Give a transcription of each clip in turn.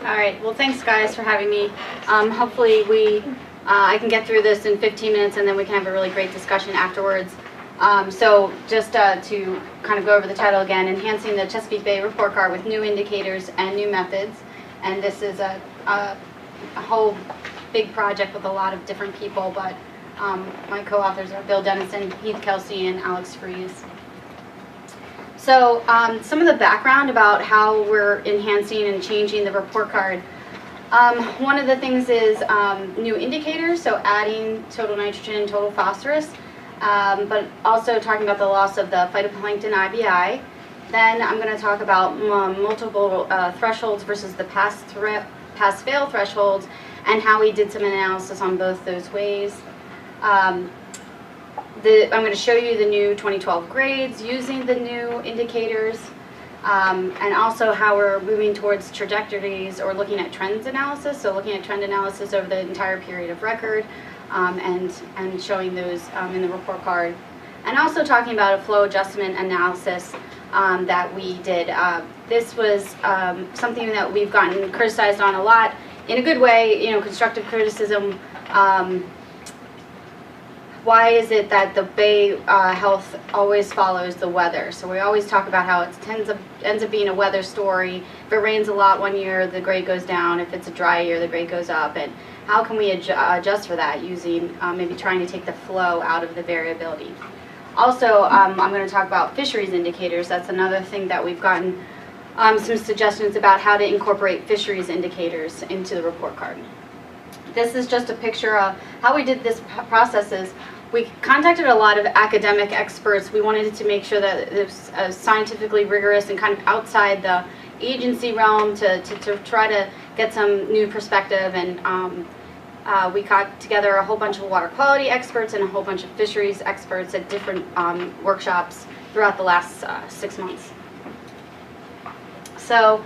All right. Well, thanks guys for having me. Hopefully I can get through this in 15 minutes and then we can have a really great discussion afterwards. So just to kind of go over the title again, Enhancing the Chesapeake Bay Report Card with New Indicators and New Methods. And this is a whole big project with a lot of different people, but my co-authors are Bill Dennison, Heath Kelsey, and Alex Fries. So some of the background about how we're enhancing and changing the report card. One of the things is new indicators, so adding total nitrogen, total phosphorus, but also talking about the loss of the phytoplankton IBI. Then I'm going to talk about multiple thresholds versus the pass-fail thresholds and how we did some analysis on both those ways. I'm going to show you the new 2012 grades using the new indicators, and also how we're moving towards trajectories or looking at trends analysis, so looking at trend analysis over the entire period of record, and showing those in the report card. And also talking about a flow adjustment analysis that we did. This was something that we've gotten criticized on a lot, in a good way, constructive criticism. Why is it that the bay health always follows the weather? So we always talk about how it ends up being a weather story. If it rains a lot one year, the grade goes down. If it's a dry year, the grade goes up. And how can we adjust for that using maybe trying to take the flow out of the variability? Also, I'm going to talk about fisheries indicators. That's another thing that we've gotten some suggestions about how to incorporate fisheries indicators into the report card. This is just a picture of how we did this process. Is we contacted a lot of academic experts. We wanted to make sure that it was scientifically rigorous and kind of outside the agency realm to try to get some new perspective. And we got together a whole bunch of water quality experts and a whole bunch of fisheries experts at different workshops throughout the last 6 months. So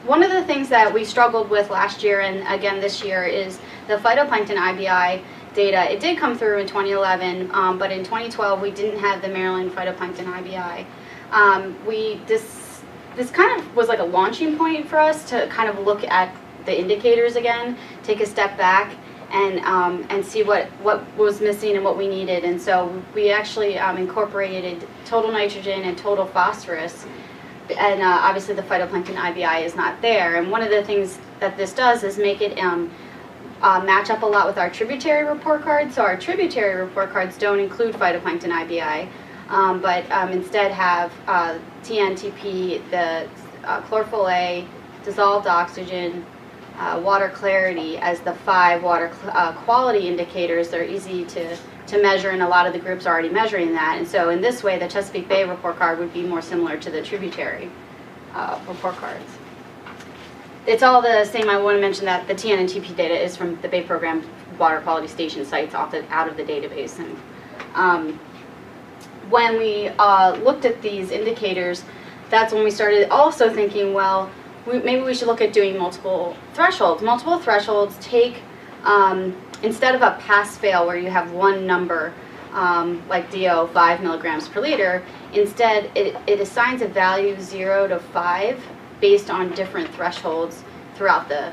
one of the things that we struggled with last year and again this year is the phytoplankton IBI data. It did come through in 2011, but in 2012 we didn't have the Maryland phytoplankton IBI. This kind of was like a launching point for us to kind of look at the indicators again, take a step back, and see what was missing and what we needed. And so we actually incorporated total nitrogen and total phosphorus. And obviously the phytoplankton IBI is not there. And one of the things that this does is make it match up a lot with our tributary report cards. So our tributary report cards don't include phytoplankton IBI, but instead have TNTP, the chlorophyll A, dissolved oxygen, water clarity as the 5 water quality indicators. They're easy to measure, and a lot of the groups are already measuring that. And so in this way, the Chesapeake Bay report card would be more similar to the tributary report cards. It's all the same. I want to mention that the TNTP data is from the Bay Program water quality station sites out of the database. And when we looked at these indicators, that's when we started also thinking, well, maybe we should look at doing multiple thresholds. Multiple thresholds take instead of a pass-fail where you have one number, like DO, 5 milligrams per liter, instead it assigns a value 0 to 5 based on different thresholds throughout the,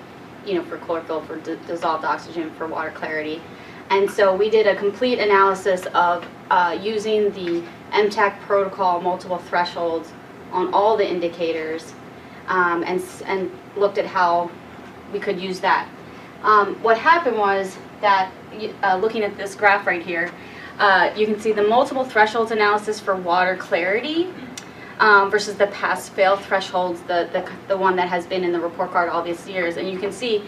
for chlorophyll, for dissolved oxygen, for water clarity. And so we did a complete analysis of using the MTAC protocol multiple thresholds on all the indicators, and looked at how we could use that. What happened was that, looking at this graph right here, you can see the multiple thresholds analysis for water clarity versus the pass-fail thresholds, the one that has been in the report card all these years. And you can see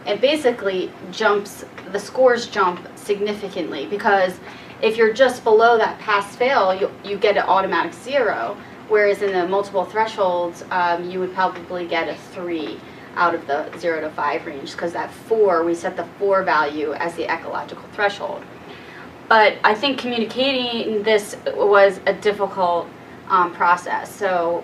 it basically jumps, the scores jump significantly, because if you're just below that pass-fail, you get an automatic 0, whereas in the multiple thresholds, you would probably get a 3 out of the 0 to 5 range, because that 4, we set the 4 value as the ecological threshold. But I think communicating this was a difficult process. So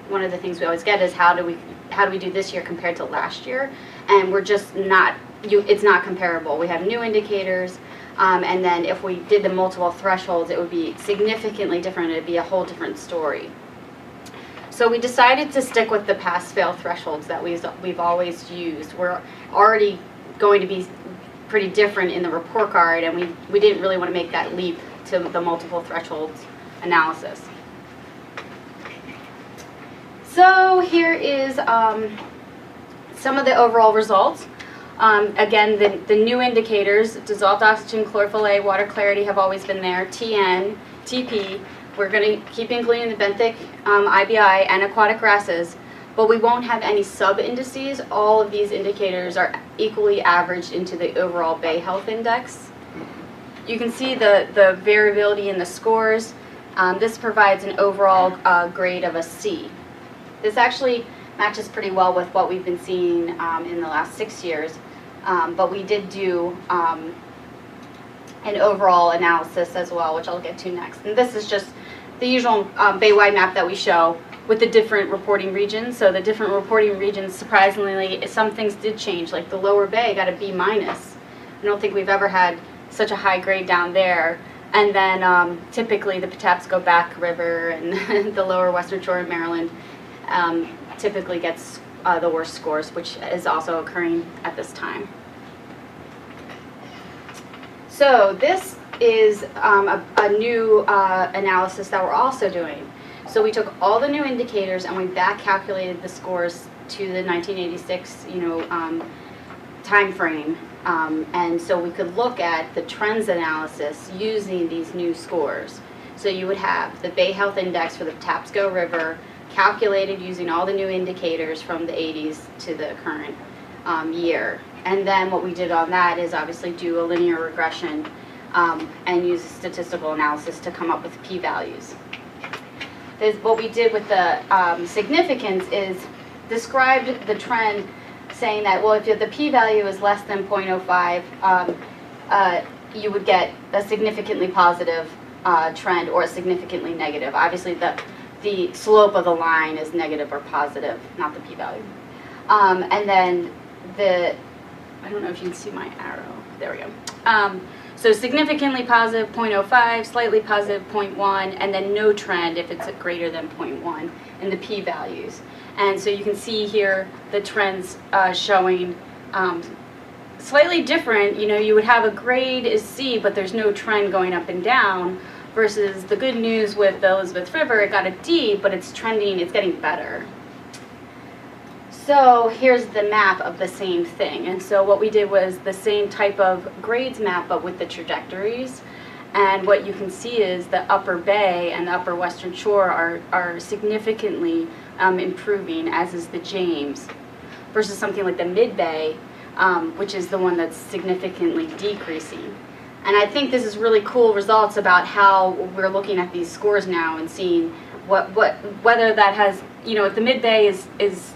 one of the things we always get is how do we do this year compared to last year? And we're just not, it's not comparable. We have new indicators, and then if we did the multiple thresholds, it would be significantly different. It'd be a whole different story. So we decided to stick with the pass-fail thresholds that we've always used. We're already going to be pretty different in the report card, and we didn't really want to make that leap to the multiple thresholds analysis. So here is some of the overall results. Again, the new indicators, dissolved oxygen, chlorophyll A, water clarity have always been there, TN, TP. We're going to keep including the benthic, IBI, and aquatic grasses, but we won't have any sub-indices. All of these indicators are equally averaged into the overall Bay Health Index. You can see the variability in the scores. This provides an overall grade of a C. This actually matches pretty well with what we've been seeing in the last 6 years, but we did do an overall analysis as well, which I'll get to next. And this is just the usual Bay-wide map that we show with the different reporting regions. So the different reporting regions, surprisingly, some things did change. Like the Lower Bay got a B-. I don't think we've ever had such a high grade down there. And then typically the Patapsco Back River and the Lower Western Shore of Maryland typically gets the worst scores, which is also occurring at this time. So this is a new analysis that we're also doing. So we took all the new indicators and we back calculated the scores to the 1986, time frame, and so we could look at the trends analysis using these new scores. So you would have the Bay Health Index for the Patapsco River calculated using all the new indicators from the 80s to the current year. And then what we did on that is obviously do a linear regression and use statistical analysis to come up with p-values. What we did with the significance is described the trend saying that, well, if the p-value is less than 0.05, you would get a significantly positive trend or a significantly negative. Obviously, the slope of the line is negative or positive, not the p-value. And then I don't know if you can see my arrow. There we go. So significantly positive 0.05, slightly positive 0.1, and then no trend if it's greater than 0.1 in the p-values. And so you can see here the trends showing slightly different. You would have a grade is C, but there's no trend going up and down, versus the good news with the Elizabeth River, it got a D, but it's trending, it's getting better. So here's the map of the same thing. And so what we did was the same type of grades map, but with the trajectories. And what you can see is the Upper Bay and the Upper Western Shore are significantly improving, as is the James, versus something like the Mid-Bay, which is the one that's significantly decreasing. And I think this is really cool results about how we're looking at these scores now and seeing whether that has, if the Mid-Bay is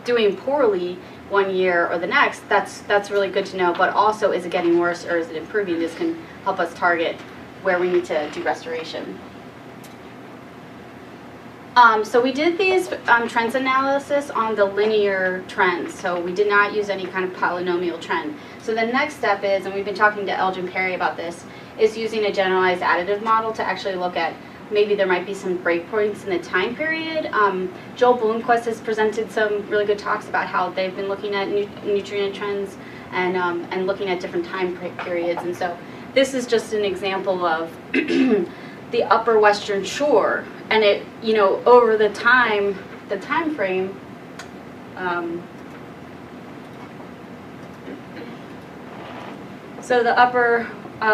doing poorly one year or the next, that's really good to know. But also, is it getting worse or is it improving? This can help us target where we need to do restoration. So we did these trends analysis on the linear trends. So we did not use any kind of polynomial trend. So the next step is, and we've been talking to Elgin Perry about this, is using a generalized additive model to actually look at maybe there might be some breakpoints in the time period. Joel Bloomquist has presented some really good talks about how they've been looking at nutrient trends and looking at different time periods. And so this is just an example of the Upper Western Shore, and it, over the time frame. So the Upper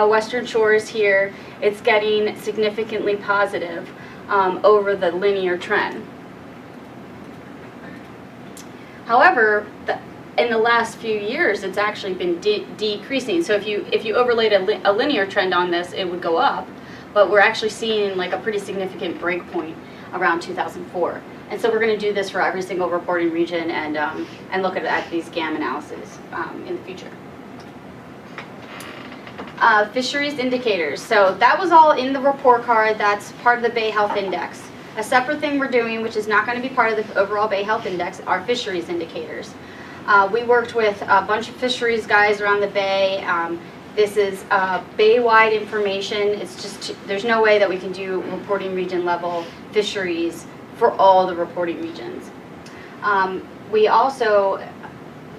Western Shore is here. It's getting significantly positive over the linear trend. However, in the last few years, it's actually been decreasing. So if you overlaid a linear trend on this, it would go up. But we're actually seeing like a pretty significant break point around 2004. And so we're going to do this for every single reporting region and look at these GAM analyses in the future. Fisheries indicators. So that was all in the report card. That's part of the Bay Health Index. A separate thing we're doing, which is not going to be part of the overall Bay Health Index, are fisheries indicators. We worked with a bunch of fisheries guys around the Bay. This is Bay-wide information. It's just, there's no way that we can do reporting region level fisheries for all the reporting regions. We also,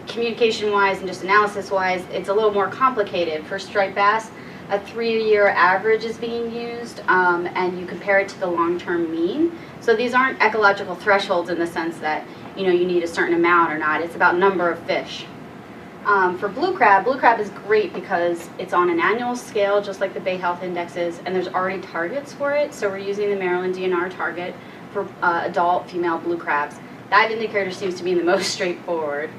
communication-wise and just analysis-wise, it's a little more complicated. For striped bass, a 3-year average is being used, and you compare it to the long-term mean. So these aren't ecological thresholds in the sense that you need a certain amount or not. It's about number of fish. For blue crab is great because it's on an annual scale, just like the Bay Health Index is, and there's already targets for it. So we're using the Maryland DNR target for adult female blue crabs. That indicator seems to be the most straightforward.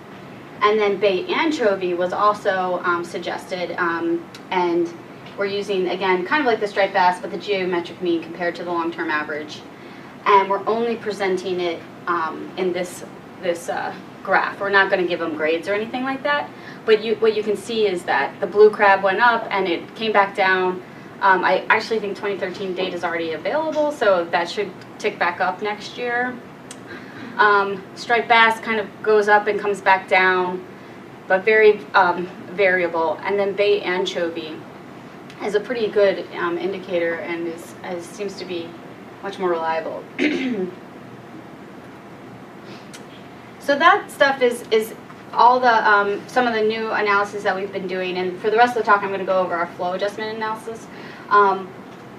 And then bay anchovy was also suggested, and we're using, again, kind of like the striped bass, but the geometric mean compared to the long-term average. And we're only presenting it in this graph. We're not going to give them grades or anything like that, but what you can see is that the blue crab went up and it came back down. I actually think 2013 data is already available, so that should tick back up next year. Striped bass kind of goes up and comes back down, but very variable. And then bay anchovy is a pretty good indicator and seems to be much more reliable. So that stuff is all the some of the new analysis that we've been doing. And for the rest of the talk, I'm going to go over our flow adjustment analysis.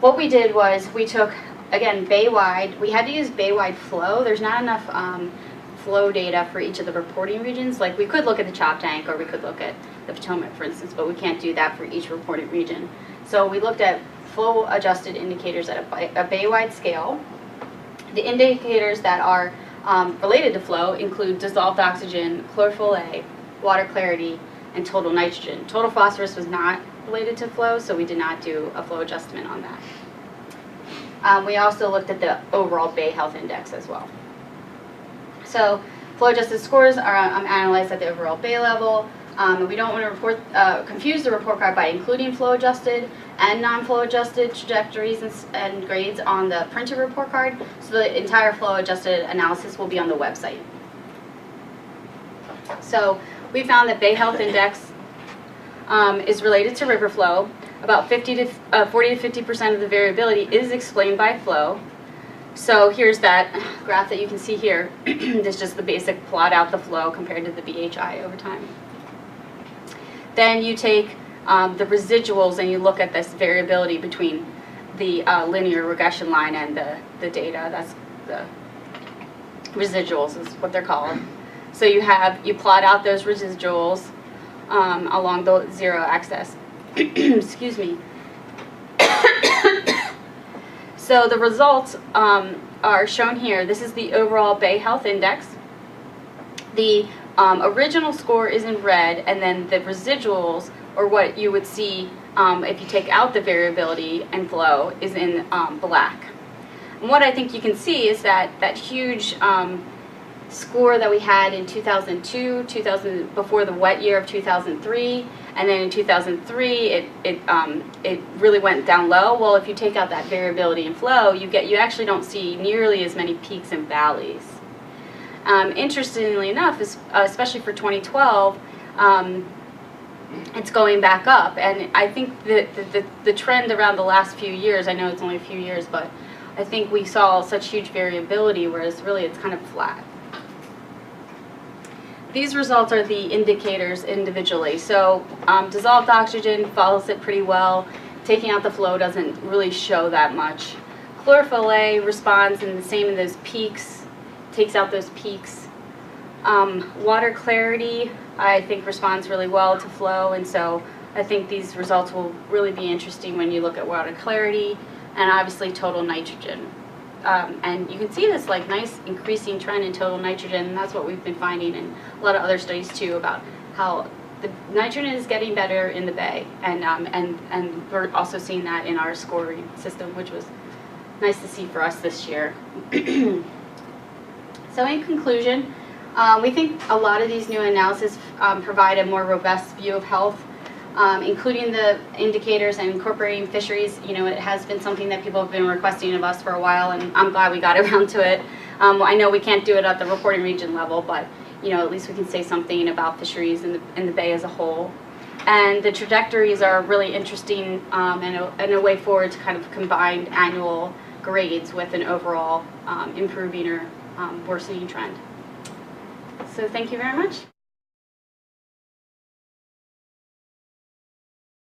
What we did was we took, again, bay-wide. We had to use bay-wide flow. There's not enough flow data for each of the reporting regions. Like, we could look at the Choptank or we could look at the Potomac, for instance, but we can't do that for each reporting region. So we looked at flow-adjusted indicators at a bay-wide scale. The indicators that are related to flow include dissolved oxygen, chlorophyll A, water clarity, and total nitrogen. Total phosphorus was not related to flow, so we did not do a flow adjustment on that. We also looked at the overall Bay Health Index as well. So flow adjusted scores are analyzed at the overall bay level. We don't want to confuse the report card by including flow adjusted and non-flow adjusted trajectories and grades on the printed report card. So the entire flow adjusted analysis will be on the website. So we found that Bay Health Index is related to river flow. About 40 to 50% of the variability is explained by flow. So here's that graph that you can see here. This is just the basic plot out the flow compared to the BHI over time. Then you take the residuals and you look at this variability between the linear regression line and the data. That's the residuals is what they're called. So you plot out those residuals along the zero axis. Excuse me. So the results are shown here. This is the overall Bay Health Index. The original score is in red, and then the residuals, or what you would see if you take out the variability and flow, is in black. And what I think you can see is that huge score that we had in 2002, before the wet year of 2003, and then in 2003 it really went down low. Well, if you take out that variability and flow, you actually don't see nearly as many peaks and valleys. Interestingly enough, especially for 2012, it's going back up, and I think the trend around the last few years, I know it's only a few years, but I think we saw such huge variability, whereas really it's kind of flat. These results are the indicators individually. So dissolved oxygen follows it pretty well. Taking out the flow doesn't really show that much. Chlorophyll A responds in the same in those peaks, takes out those peaks. Water clarity, I think, responds really well to flow, and so I think these results will really be interesting when you look at water clarity and obviously total nitrogen. And you can see this like nice increasing trend in total nitrogen, and that's what we've been finding in a lot of other studies too, about how the nitrogen is getting better in the bay, and we're also seeing that in our scoring system, which was nice to see for us this year. So in conclusion, we think a lot of these new analyses provide a more robust view of health, including the indicators and incorporating fisheries. You know, it has been something that people have been requesting of us for a while, and I'm glad we got around to it. I know we can't do it at the reporting region level, but you know, at least we can say something about fisheries in the bay as a whole. And the trajectories are really interesting and a way forward to kind of combine annual grades with an overall improving or worsening trend. So thank you very much.